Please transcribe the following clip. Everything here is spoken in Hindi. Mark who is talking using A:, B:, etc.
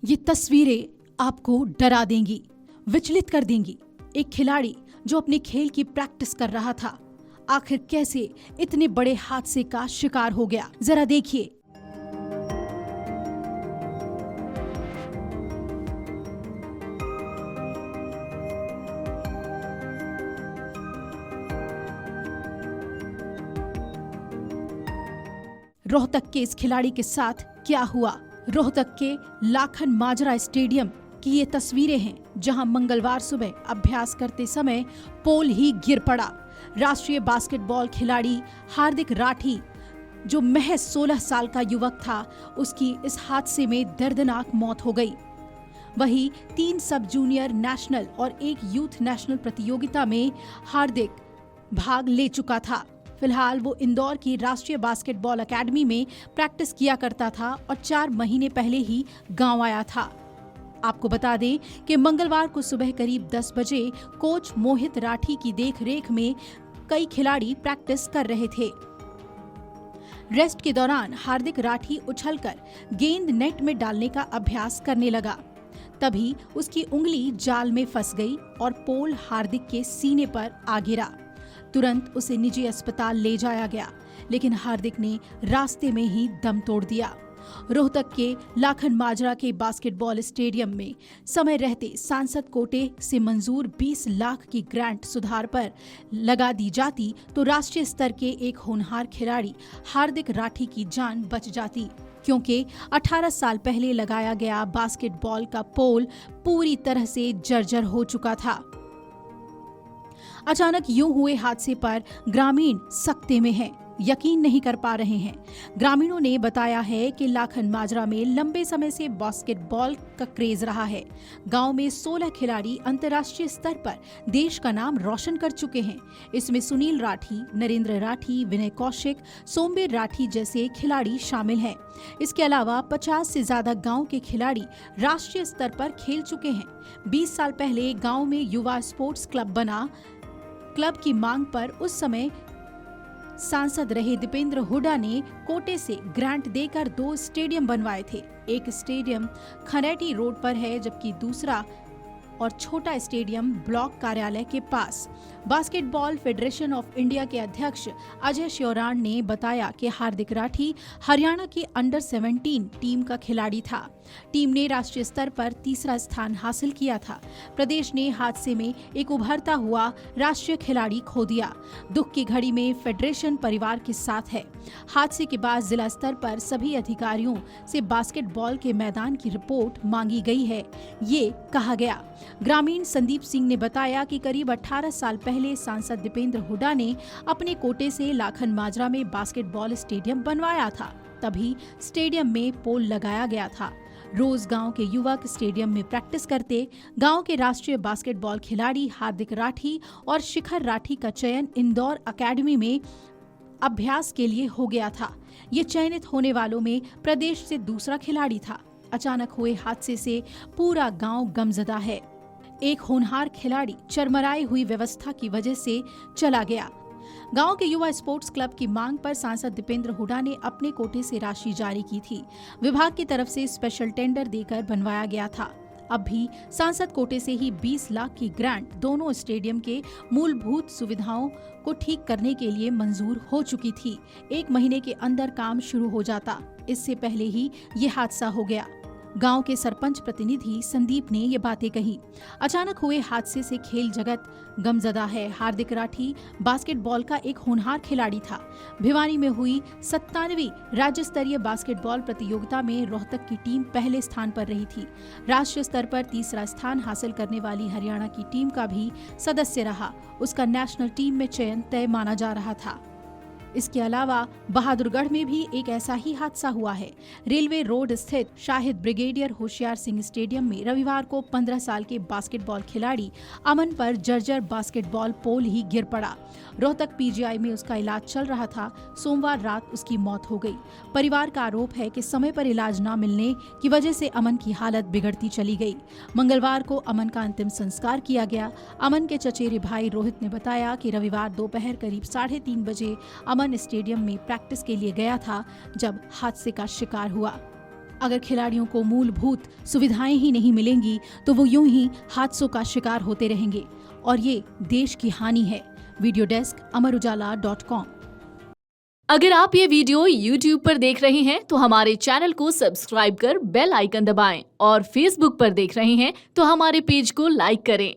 A: ये तस्वीरें आपको डरा देंगी, विचलित कर देंगी। एक खिलाड़ी जो अपने खेल की प्रैक्टिस कर रहा था, आखिर कैसे इतने बड़े हादसे का शिकार हो गया, जरा देखिए। रोहतक के इस खिलाड़ी के साथ क्या हुआ? रोहतक के लाखन माजरा स्टेडियम की ये तस्वीरें हैं, जहां मंगलवार सुबह अभ्यास करते समय पोल ही गिर पड़ा। राष्ट्रीय बास्केटबॉल खिलाड़ी हार्दिक राठी, जो महज 16 साल का युवक था, उसकी इस हादसे में दर्दनाक मौत हो गई। वहीं 3 सब जूनियर नेशनल और 1 यूथ नेशनल प्रतियोगिता में हार्दिक भाग ले चुका था। फिलहाल वो इंदौर की राष्ट्रीय बास्केटबॉल अकेडमी में प्रैक्टिस किया करता था और 4 महीने पहले ही गांव आया था। आपको बता दें कि मंगलवार को सुबह करीब 10 बजे कोच मोहित राठी की देखरेख में कई खिलाड़ी प्रैक्टिस कर रहे थे। रेस्ट के दौरान हार्दिक राठी उछलकर गेंद नेट में डालने का अभ्यास करने लगा। तभी उसकी उंगली जाल में फंस गई और पोल हार्दिक के सीने पर आ गिरा। तुरंत उसे निजी अस्पताल ले जाया गया, लेकिन हार्दिक ने रास्ते में ही दम तोड़ दिया। रोहतक के लाखन माजरा के बास्केटबॉल स्टेडियम में समय रहते सांसद कोटे से मंजूर 20 लाख की ग्रांट सुधार पर लगा दी जाती तो राष्ट्रीय स्तर के एक होनहार खिलाड़ी हार्दिक राठी की जान बच जाती, क्योंकि 18 साल पहले लगाया गया बास्केटबॉल का पोल पूरी तरह से जर्जर हो चुका था। अचानक यूं हुए हादसे पर ग्रामीण सकते में हैं, यकीन नहीं कर पा रहे हैं। ग्रामीणों ने बताया है कि लाखन माजरा में लंबे समय से बास्केटबॉल का क्रेज रहा है। गांव में 16 खिलाड़ी अंतर्राष्ट्रीय स्तर पर देश का नाम रोशन कर चुके हैं। इसमें सुनील राठी, नरेंद्र राठी, विनय कौशिक, सोमवीर राठी जैसे खिलाड़ी शामिल हैं। इसके अलावा 50 से ज्यादा गांव के खिलाड़ी राष्ट्रीय स्तर पर खेल चुके हैं। 20 साल पहले गाँव में युवा स्पोर्ट्स क्लब बना। क्लब की मांग पर उस समय सांसद रहे दीपेंद्र हुड्डा ने कोटे से ग्रांट देकर 2 स्टेडियम बनवाए थे। एक स्टेडियम खनेटी रोड पर है, जबकि दूसरा और छोटा स्टेडियम ब्लॉक कार्यालय के पास। बास्केटबॉल फेडरेशन ऑफ इंडिया के अध्यक्ष अजय श्योराण ने बताया कि हार्दिक राठी हरियाणा की अंडर 17 टीम का खिलाड़ी था। टीम ने राष्ट्रीय स्तर पर 3रा स्थान हासिल किया था। प्रदेश ने हादसे में एक उभरता हुआ राष्ट्रीय खिलाड़ी खो दिया। दुख की घड़ी में फेडरेशन परिवार के साथ है। हादसे के बाद जिला स्तर पर सभी अधिकारियों से बास्केटबॉल के मैदान की रिपोर्ट मांगी गई है, ये कहा गया। ग्रामीण संदीप सिंह ने बताया कि करीब 18 साल पहले सांसद दीपेंद्र हुड्डा ने अपने कोटे से लाखन माजरा में बास्केटबॉल स्टेडियम बनवाया था। तभी स्टेडियम में पोल लगाया गया था। रोज गांव के युवक स्टेडियम में प्रैक्टिस करते। गांव के राष्ट्रीय बास्केटबॉल खिलाड़ी हार्दिक राठी और शिखर राठी का चयन इंदौर अकेडमी में अभ्यास के लिए हो गया था। ये चयनित होने वालों में प्रदेश से दूसरा खिलाड़ी था। अचानक हुए हादसे से पूरा गांव गमजदा है। एक होनहार खिलाड़ी चरमराई हुई व्यवस्था की वजह से चला गया। गांव के युवा स्पोर्ट्स क्लब की मांग पर सांसद दीपेंद्र हुड्डा ने अपने कोटे से राशि जारी की थी। विभाग की तरफ से स्पेशल टेंडर देकर बनवाया गया था। अब भी सांसद कोटे से ही 20 लाख की ग्रांट दोनों स्टेडियम के मूलभूत सुविधाओं को ठीक करने के लिए मंजूर हो चुकी थी। 1 महीने के अंदर काम शुरू हो जाता। इससे पहले ही ये हादसा हो गया। गांव के सरपंच प्रतिनिधि संदीप ने ये बातें कही। अचानक हुए हादसे से खेल जगत गमजदा है। हार्दिक राठी बास्केटबॉल का एक होनहार खिलाड़ी था। भिवानी में हुई 97वीं राज्य स्तरीय बास्केटबॉल प्रतियोगिता में रोहतक की टीम पहले स्थान पर रही थी। राष्ट्रीय स्तर पर 3रा स्थान हासिल करने वाली हरियाणा की टीम का भी सदस्य रहा। उसका नेशनल टीम में चयन तय माना जा रहा था। इसके अलावा बहादुरगढ़ में भी एक ऐसा ही हादसा हुआ है। रेलवे रोड स्थित शाहिद ब्रिगेडियर होशियार सिंह स्टेडियम में रविवार को 15 साल के बास्केटबॉल खिलाड़ी अमन पर जर्जर बास्केटबॉल पोल ही गिर पड़ा। रोहतक पीजीआई में उसका इलाज चल रहा था। सोमवार रात उसकी मौत हो गई। परिवार का आरोप है कि समय पर इलाज न मिलने की वजह से अमन की हालत बिगड़ती चली गई। मंगलवार को अमन का अंतिम संस्कार किया गया। अमन के चचेरे भाई रोहित ने बताया कि रविवार दोपहर करीब 3:30 बजे अमन स्टेडियम में प्रैक्टिस के लिए गया था जब हादसे का शिकार हुआ। अगर खिलाड़ियों को मूलभूत सुविधाएं ही नहीं मिलेंगी तो वो यूं ही हादसों का शिकार होते रहेंगे और ये देश की हानि है। Video desk amarujala.com।
B: अगर आप ये वीडियो YouTube पर देख रहे हैं तो हमारे चैनल को सब्सक्राइब कर बेल आइकन दबाएं और Facebook पर देख रहे हैं तो हमारे पेज को लाइक करें।